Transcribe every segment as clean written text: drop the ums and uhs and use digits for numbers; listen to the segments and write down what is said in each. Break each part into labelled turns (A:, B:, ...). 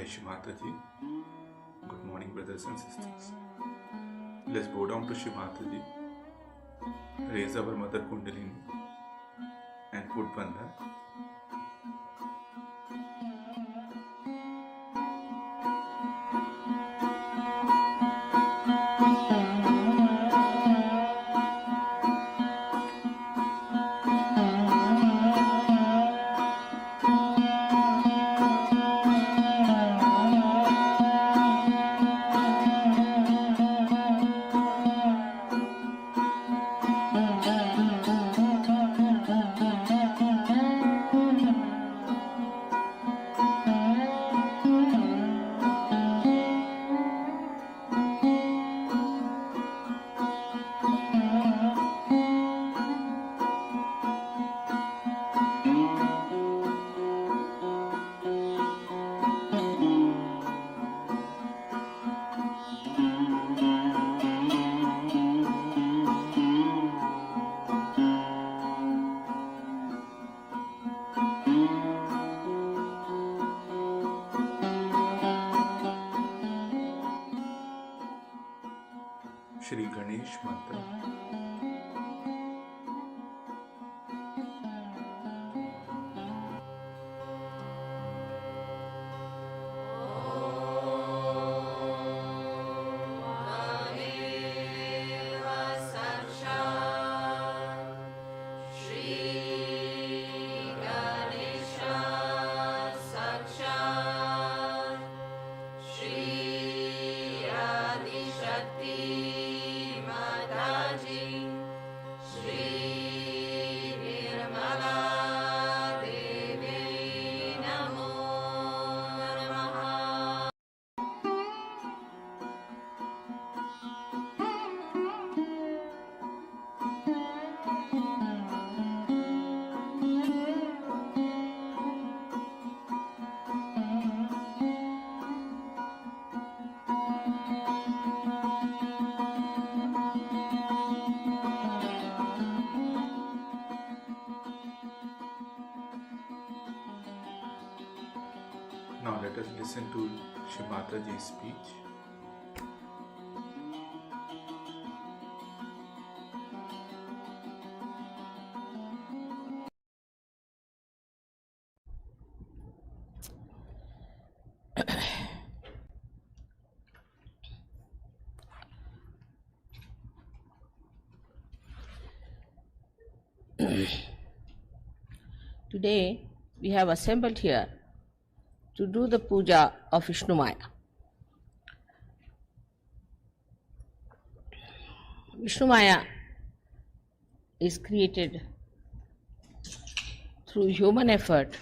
A: Jai Shri Mataji. Good morning, brothers and sisters. Let's bow down to Shri Mataji, raise our mother Kundalini and put Bandhan. Shri Ganesh Mantra. Now let us listen to Shri Mataji's speech.
B: Today we have assembled here to do the puja of Vishnu Maya. Vishnu Maya is created through human effort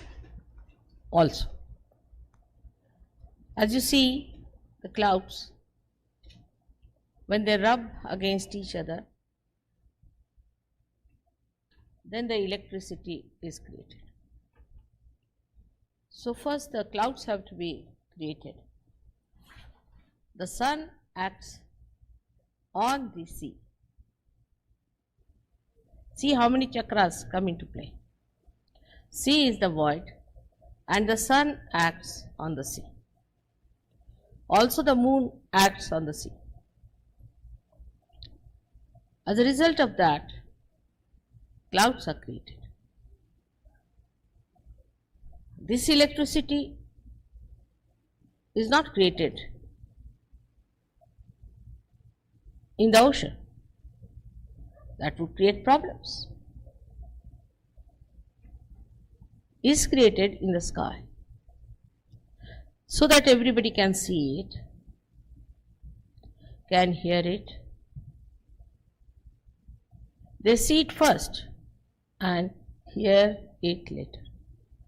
B: also. As you see, the clouds, when they rub against each other, then the electricity is created. So first the clouds have to be created. The sun acts on the sea. See how many chakras come into play. Sea is the void and the sun acts on the sea. Also the moon acts on the sea. As a result of that, clouds are created. This electricity is not created in the ocean. That would create problems. It is created in the sky so that everybody can see it, can hear it. They see it first and hear it later.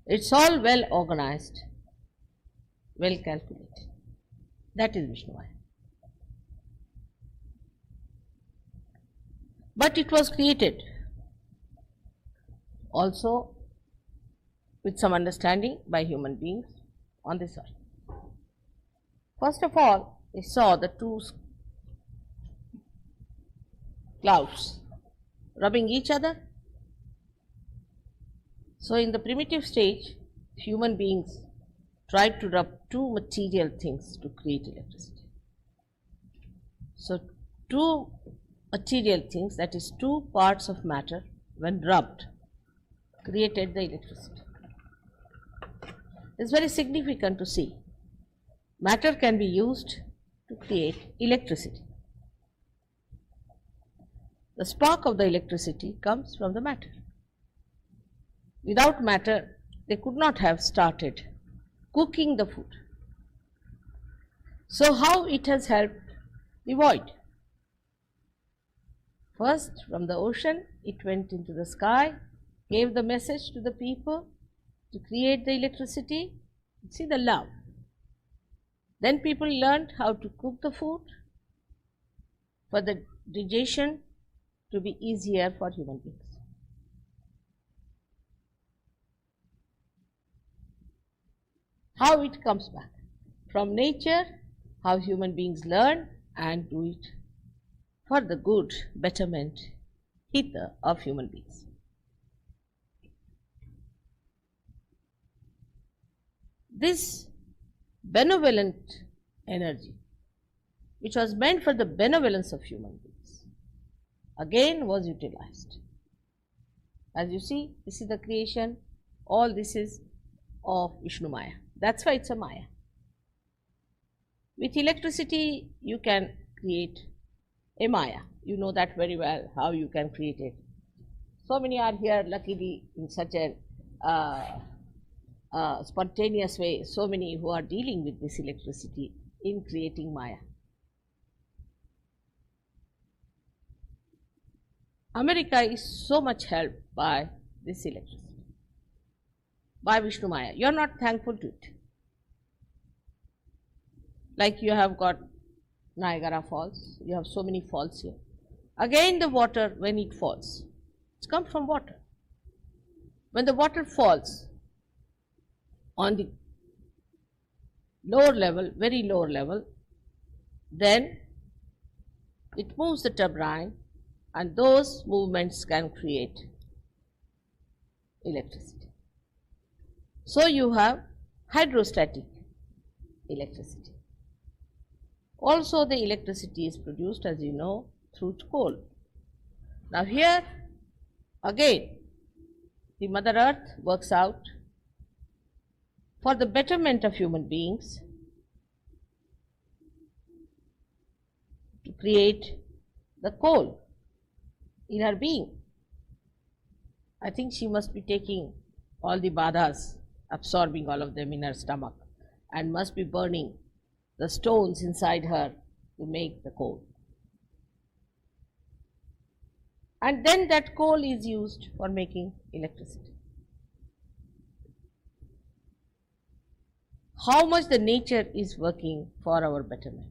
B: It's all well organized, well calculated. That is Vishnu Maya. But it was created also with some understanding by human beings on this earth. First of all, we saw the two clouds rubbing each other. So in the primitive stage, human beings tried to rub two material things to create electricity. So two material things, that is two parts of matter, when rubbed, created the electricity. It's very significant to see. Matter can be used to create electricity. The spark of the electricity comes from the matter. Without matter, they could not have started cooking the food. So how it has helped the void? First, from the ocean, it went into the sky, gave the message to the people to create the electricity. See the love. Then people learned how to cook the food for the digestion to be easier for human beings. How it comes back? From nature, how human beings learn and do it for the good betterment, hither of human beings. This benevolent energy, which was meant for the benevolence of human beings, again was utilized. As you see, this is the creation, all this is of Vishnu Maya. That's why it's a Maya. With electricity, you can create a Maya. You know that very well, how you can create it. So many are here, luckily, in such a spontaneous way, so many who are dealing with this electricity in creating Maya. America is so much helped by this electricity, by Vishnu Maya. You are not thankful to it. Like you have got Niagara Falls, you have so many falls here. Again the water, when it falls, it's come from water. When the water falls on the lower level, very lower level, then it moves the turbine, and those movements can create electricity. So you have hydrostatic electricity. Also the electricity is produced, as you know, through coal. Now here again the Mother Earth works out for the betterment of human beings to create the coal in her being. I think she must be taking all the badhas, absorbing all of them in her stomach, and must be burning the stones inside her to make the coal. And then that coal is used for making electricity. How much the nature is working for our betterment.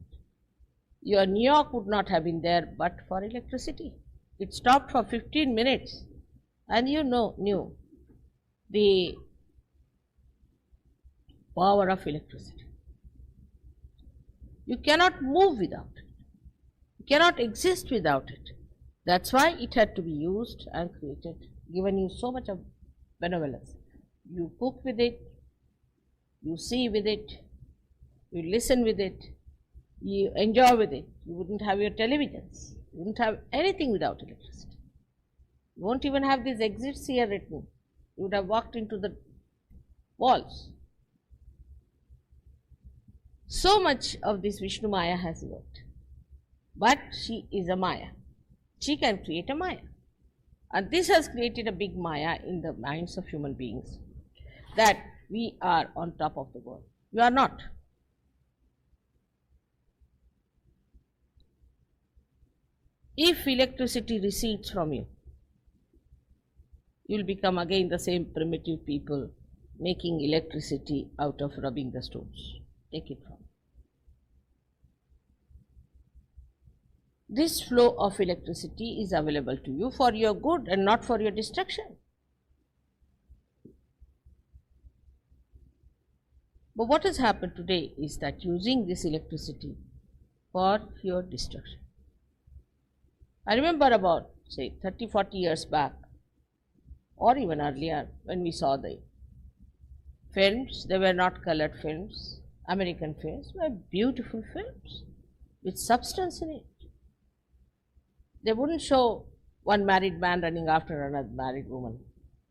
B: Your New York would not have been there but for electricity. It stopped for 15 minutes and you knew the power of electricity. You cannot move without it. You cannot exist without it. That's why it had to be used and created, given you so much of benevolence. You cook with it, you see with it, you listen with it, you enjoy with it. You wouldn't have your televisions, you wouldn't have anything without electricity. You won't even have these exits here written. You would have walked into the walls. So much of this Vishnu Maya has worked. But she is a Maya. She can create a Maya. And this has created a big Maya in the minds of human beings, that we are on top of the world. You are not. If electricity recedes from you, you will become again the same primitive people making electricity out of rubbing the stones. Take it from. This flow of electricity is available to you for your good and not for your destruction. But what has happened today is that using this electricity for your destruction. I remember about, say, 30-40 years back, or even earlier, when we saw the films. They were not colored films. American films were beautiful films with substance in it. They wouldn't show one married man running after another married woman.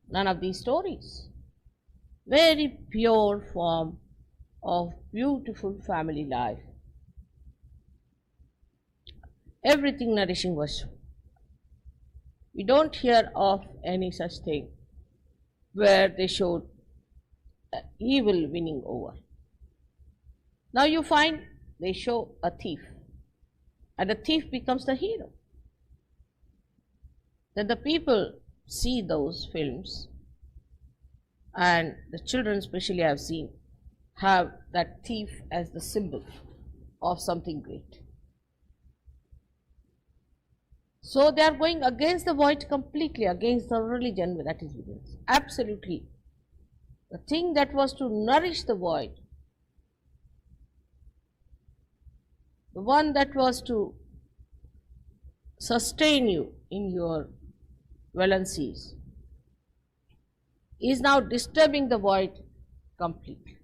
B: None of these stories. Very pure form of beautiful family life. Everything nourishing was shown. We don't hear of any such thing where they showed evil winning over. Now you find they show a thief, and the thief becomes the hero. Then the people see those films, and the children especially have seen, have that thief as the symbol of something great. So they are going against the void completely, against the religion that is within us. Absolutely. The thing that was to nourish the void, the one that was to sustain you in your valencies, is now disturbing the void completely.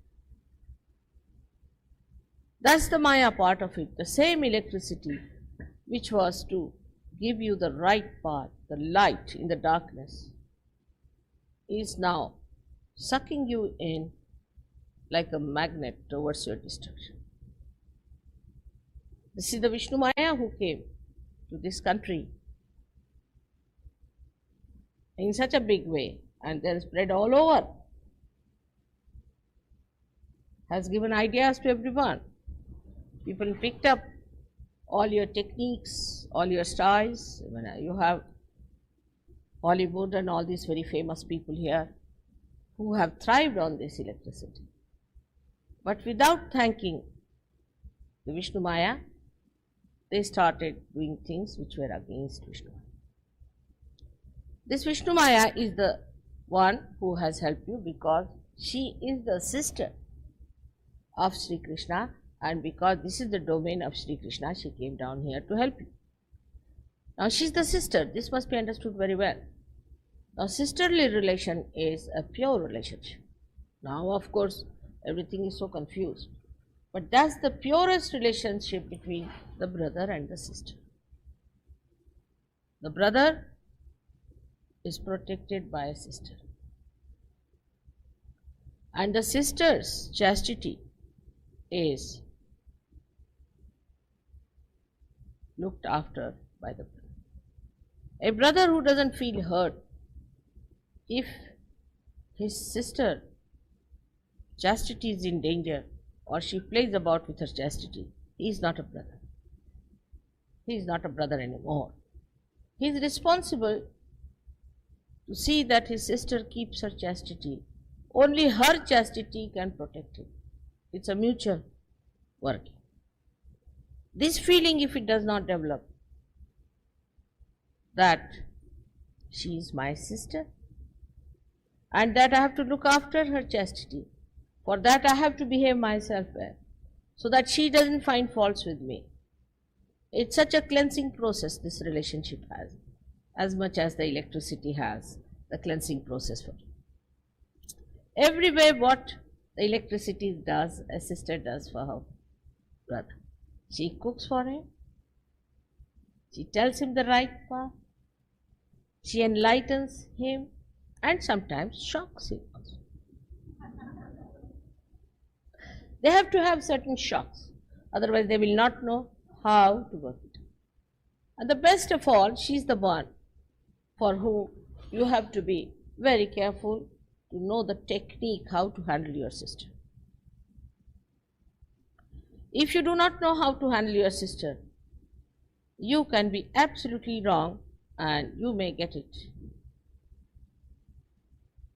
B: That's the Maya part of it. The same electricity which was to give you the right path, the light in the darkness, is now sucking you in like a magnet towards your destruction. This is the Vishnu Maya who came to this country in such a big way and then spread all over, has given ideas to everyone. People picked up all your techniques, all your styles. You have Hollywood and all these very famous people here who have thrived on this electricity. But without thanking the Vishnu Maya, they started doing things which were against Vishnu. This Vishnu Maya is the one who has helped you because she is the sister of Sri Krishna, and because this is the domain of Sri Krishna, she came down here to help you. Now she is the sister. This must be understood very well. Now sisterly relation is a pure relationship. Now of course everything is so confused, but that's the purest relationship between the brother and the sister. The brother is protected by a sister, and the sister's chastity is looked after by the brother. A brother who doesn't feel hurt if his sister chastity is in danger or she plays about with her chastity, he is not a brother. He is not a brother anymore. He is responsible to see that his sister keeps her chastity. Only her chastity can protect him. It's a mutual working. This feeling, if it does not develop, that she is my sister and that I have to look after her chastity, for that I have to behave myself well, so that she doesn't find faults with me. It's such a cleansing process this relationship has, as much as the electricity has the cleansing process for it. Everywhere what the electricity does, a sister does for her brother. She cooks for him, she tells him the right path, she enlightens him, and sometimes shocks him also. They have to have certain shocks, otherwise they will not know how to work it. And the best of all, she is the one for whom you have to be very careful to know the technique how to handle your sister. If you do not know how to handle your sister, you can be absolutely wrong and you may get it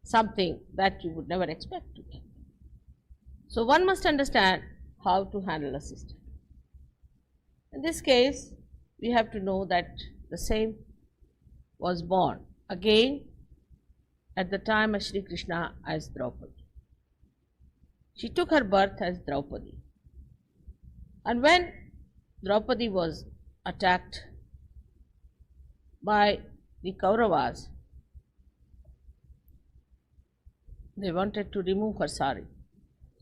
B: something that you would never expect to get. So one must understand how to handle a sister. In this case, we have to know that the same was born again at the time of Sri Krishna as Draupadi. She took her birth as Draupadi. And when Draupadi was attacked by the Kauravas, They wanted to remove her sari.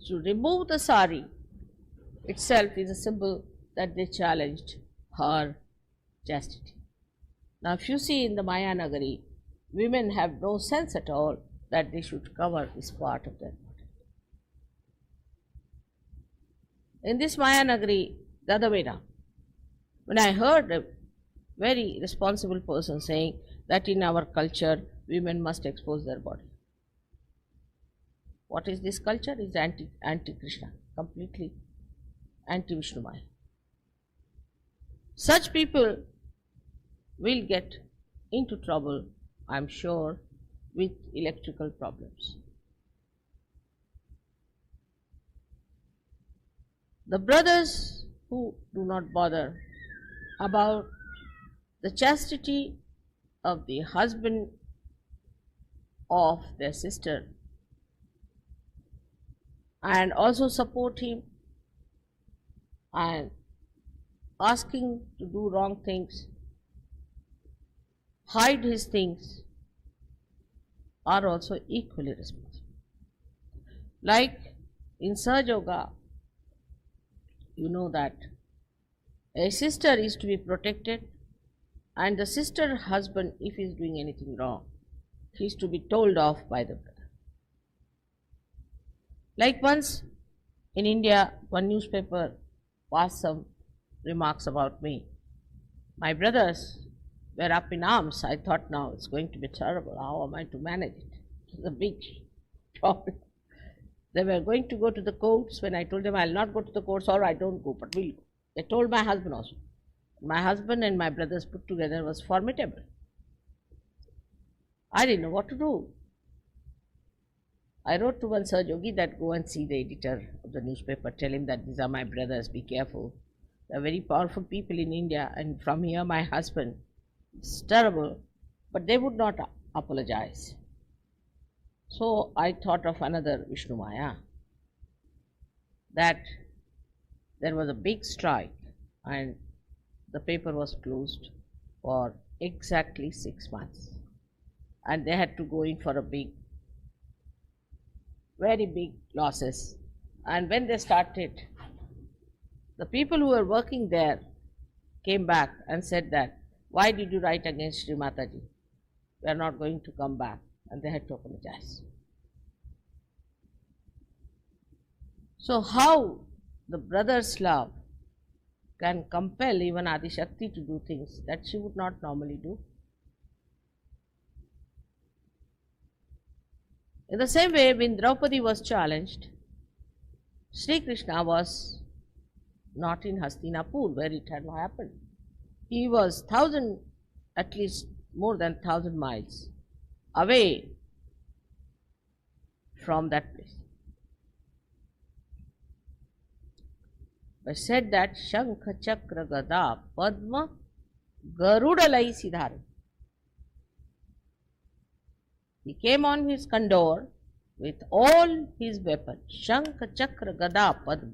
B: To remove the sari itself is a symbol that they challenged her chastity. Now, if you see in the Maya Nagari, women have no sense at all that they should cover this part of their body. In this Maya Nagari, the other way down, when I heard a very responsible person saying that in our culture, women must expose their body. What is this culture? It's anti-Krishna, completely anti-Vishnu Maya. Such people will get into trouble, I'm sure, with electrical problems. The brothers who do not bother about the chastity of the husband of their sister and also support him and asking to do wrong things, hide his things, are also equally responsible. Like in Sahaja Yoga, you know that a sister is to be protected, and the sister husband, if he is doing anything wrong, he is to be told off by the brother. Like once in India, one newspaper passed some remarks about me. My brothers were up in arms. I thought, now it's going to be terrible. How am I to manage it? It was a big problem. They were going to go to the courts. When I told them I'll not go to the courts, or I don't go, but we'll go. They told my husband also. My husband and my brothers put together was formidable. I didn't know what to do. I wrote to one Sir Yogi that go and see the editor of the newspaper, tell him that these are my brothers, be careful. They are very powerful people in India, and from here my husband, it's terrible, but they would not apologize. So I thought of another Vishnu Maya, that there was a big strike and the paper was closed for exactly 6 months, and they had to go in for a very big losses. And when they started, the people who were working there came back and said that, why did you write against Sri Mataji? We are not going to come back. And they had to apologize. So how the brother's love can compel even Adi Shakti to do things that she would not normally do? In the same way, when Draupadi was challenged, Sri Krishna was not in Hastinapur where it had happened. He was at least more than 1,000 miles away from that place. But said that Shankha Chakra Gada Padma Garudalai Siddhara. He came on his condor with all his weapons, Shankha Chakra Gada Padma.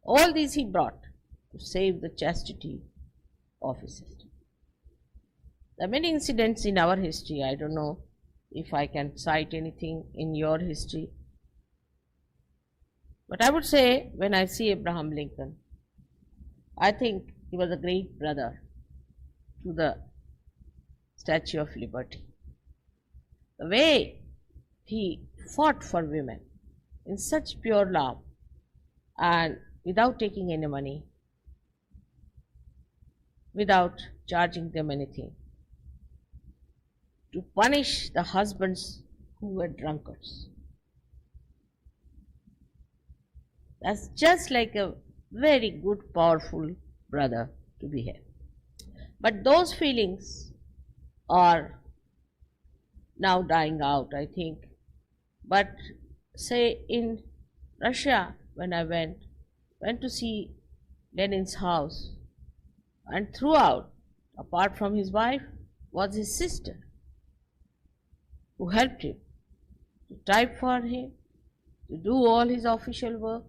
B: All these he brought to save the chastity of his sister. There are many incidents in our history. I don't know if I can cite anything in your history. But I would say, when I see Abraham Lincoln, I think he was a great brother to the Statue of Liberty. The way he fought for women in such pure love and without taking any money, without charging them anything, to punish the husbands who were drunkards. That's just like a very good, powerful brother to be here. But those feelings are now dying out, I think. But say in Russia, when I went to see Lenin's house, and throughout, apart from his wife, was his sister, who helped him to type for him, to do all his official work.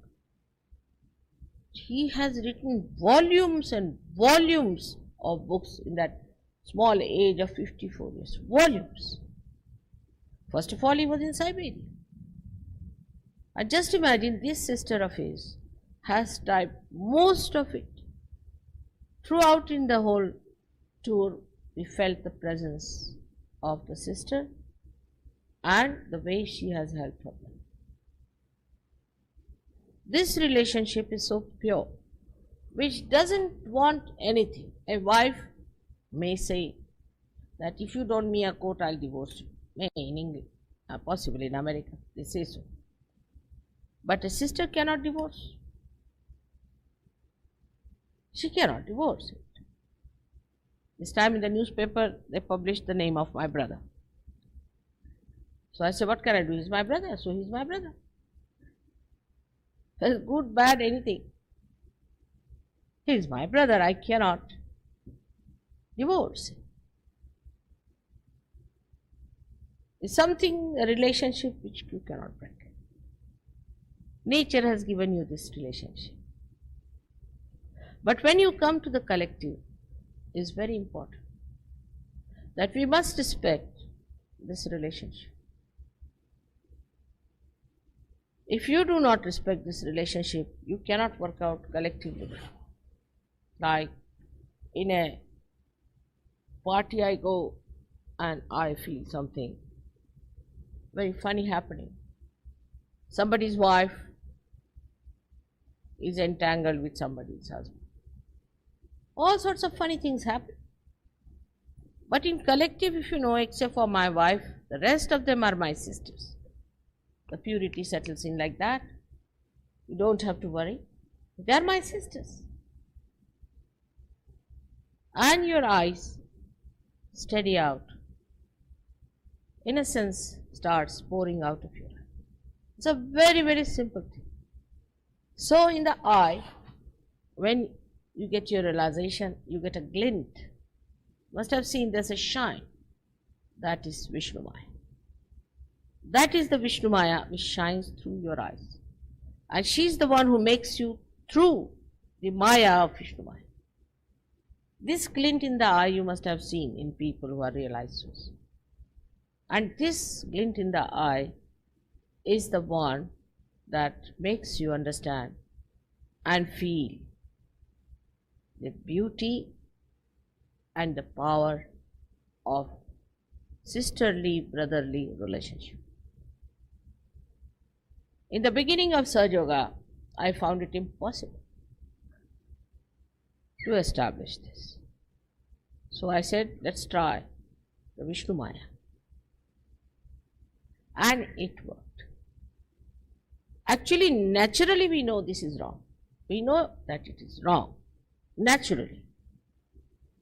B: He has written volumes and volumes of books in that small age of 54 years. Volumes. First of all, he was in Siberia. And just imagine, this sister of his has typed most of it. Throughout in the whole tour, we felt the presence of the sister and the way she has helped her. This relationship is so pure, which doesn't want anything. A wife may say that if you don't me a court, I'll divorce you. In England, possibly in America, they say so. But a sister cannot divorce. She cannot divorce it. This time in the newspaper, they published the name of my brother. So I said, what can I do? He's my brother, so he's my brother. Good, bad, anything. He's my brother, I cannot divorce him. It's something, a relationship which you cannot break. Nature has given you this relationship. But when you come to the collective, it is very important that we must respect this relationship. If you do not respect this relationship, you cannot work out collectively. Like in a party I go and I feel something very funny happening. Somebody's wife is entangled with somebody's husband. All sorts of funny things happen. But in collective, if you know, except for my wife, the rest of them are my sisters. The purity settles in like that. You don't have to worry. They are my sisters. And your eyes steady out. Innocence starts pouring out of your eye. It's a very, very simple thing. So in the eye, when you get your realization, you get a glint. Must have seen there's a shine. That is Vishnu Maya. That is the Vishnu Maya which shines through your eyes. And she's the one who makes you through the Maya of Vishnu Maya. This glint in the eye you must have seen in people who are realized souls. And this glint in the eye is the one that makes you understand and feel the beauty and the power of sisterly, brotherly relationship. In the beginning of Sahaja Yoga, I found it impossible to establish this. So I said, let's try the Vishnu Maya. And it worked. Actually, naturally we know this is wrong. We know that it is wrong. Naturally.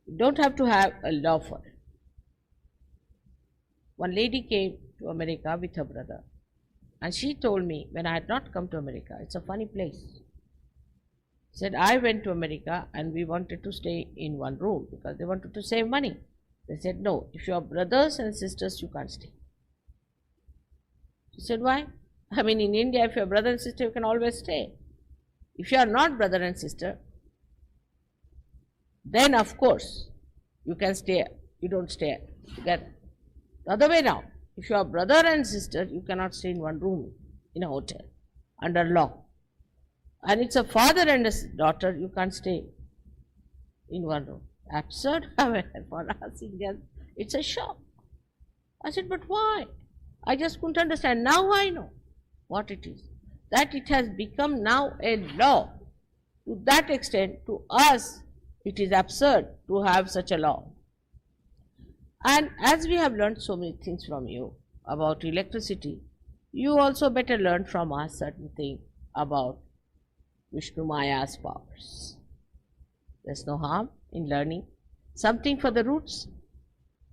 B: You don't have to have a law for it. One lady came to America with her brother, and she told me, when I had not come to America, it's a funny place. She said, I went to America and we wanted to stay in one room because they wanted to save money. They said, no, if you are brothers and sisters, you can't stay. She said, why? I mean, in India, if you are brother and sister, you can always stay. If you are not brother and sister, then of course you can stay. You don't stay together. The other way now, if you are brother and sister, you cannot stay in one room in a hotel under law. And it's a father and a daughter, you can't stay in one room. Absurd. For us Indians, it's a shock. I said, but why? I just couldn't understand. Now I know what it is. That it has become now a law. To that extent, to us, it is absurd to have such a law. And as we have learned so many things from you about electricity, you also better learn from us certain things about Vishnu Maya's powers. There's no harm in learning something for the roots,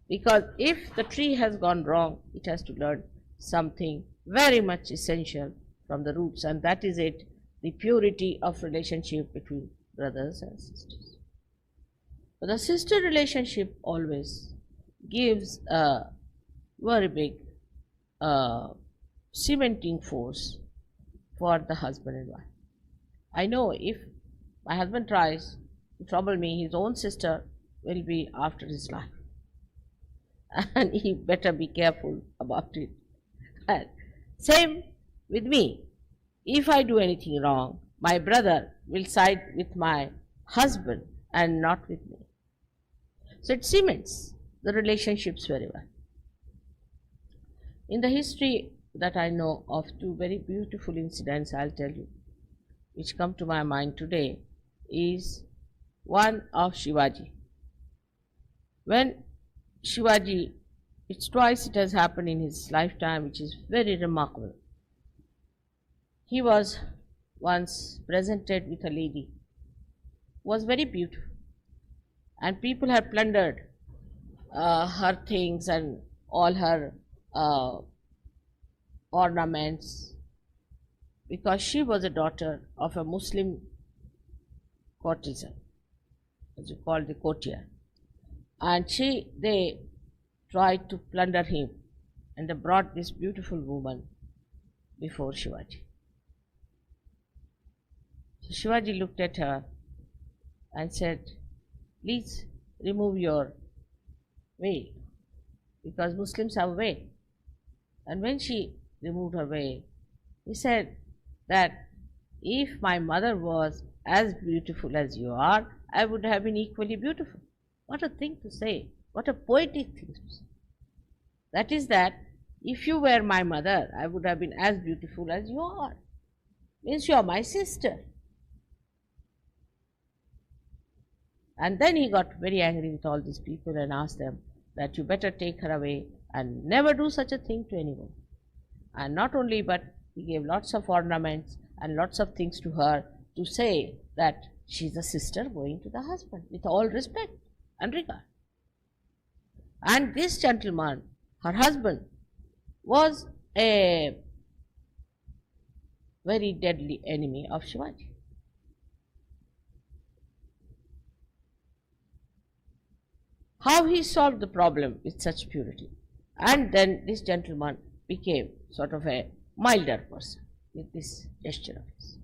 B: because if the tree has gone wrong, it has to learn something very much essential from the roots, and that is it, the purity of relationship between brothers and sisters. But the sister relationship always gives a very big cementing force for the husband and wife. I know if my husband tries to trouble me, his own sister will be after his life. And he better be careful about it. And same with me. If I do anything wrong, my brother will side with my husband and not with me. So it cements the relationships very well. In the history that I know of, two very beautiful incidents I'll tell you, which come to my mind today, is one of Shivaji. When Shivaji, it's twice it has happened in his lifetime, which is very remarkable. He was once presented with a lady who was very beautiful, and people had plundered her things and all her ornaments, because she was a daughter of a Muslim courtesan, as you call the courtier, and they tried to plunder him, and they brought this beautiful woman before Shivaji. So Shivaji looked at her and said, "Please remove your veil, because Muslims have a veil." And when she removed her veil, he said that if my mother was as beautiful as you are, I would have been equally beautiful. What a thing to say! What a poetic thing to say! That is that if you were my mother, I would have been as beautiful as you are. Means you are my sister. And then he got very angry with all these people and asked them that you better take her away and never do such a thing to anyone. And not only, but he gave lots of ornaments and lots of things to her to say that she's a sister going to the husband with all respect and regard. And this gentleman, her husband, was a very deadly enemy of Shivaji. How he solved the problem with such purity. And then this gentleman became sort of a milder person with this gesture of his.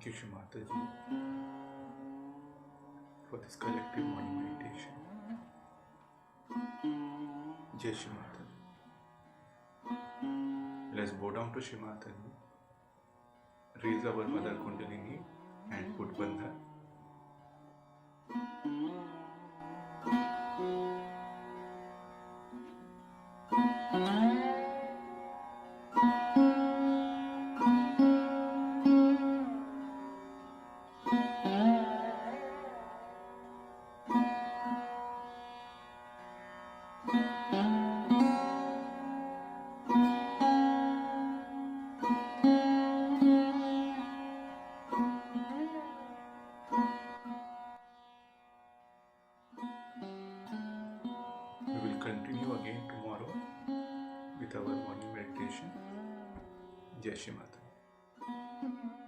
A: you, Shri Mataji, for this collective morning meditation. Jai Shri Mataji. Let's bow down to Shri Mataji, raise our Mother Kundalini and put Bandha. We will continue again tomorrow with our morning meditation. Jai Shri Mataji.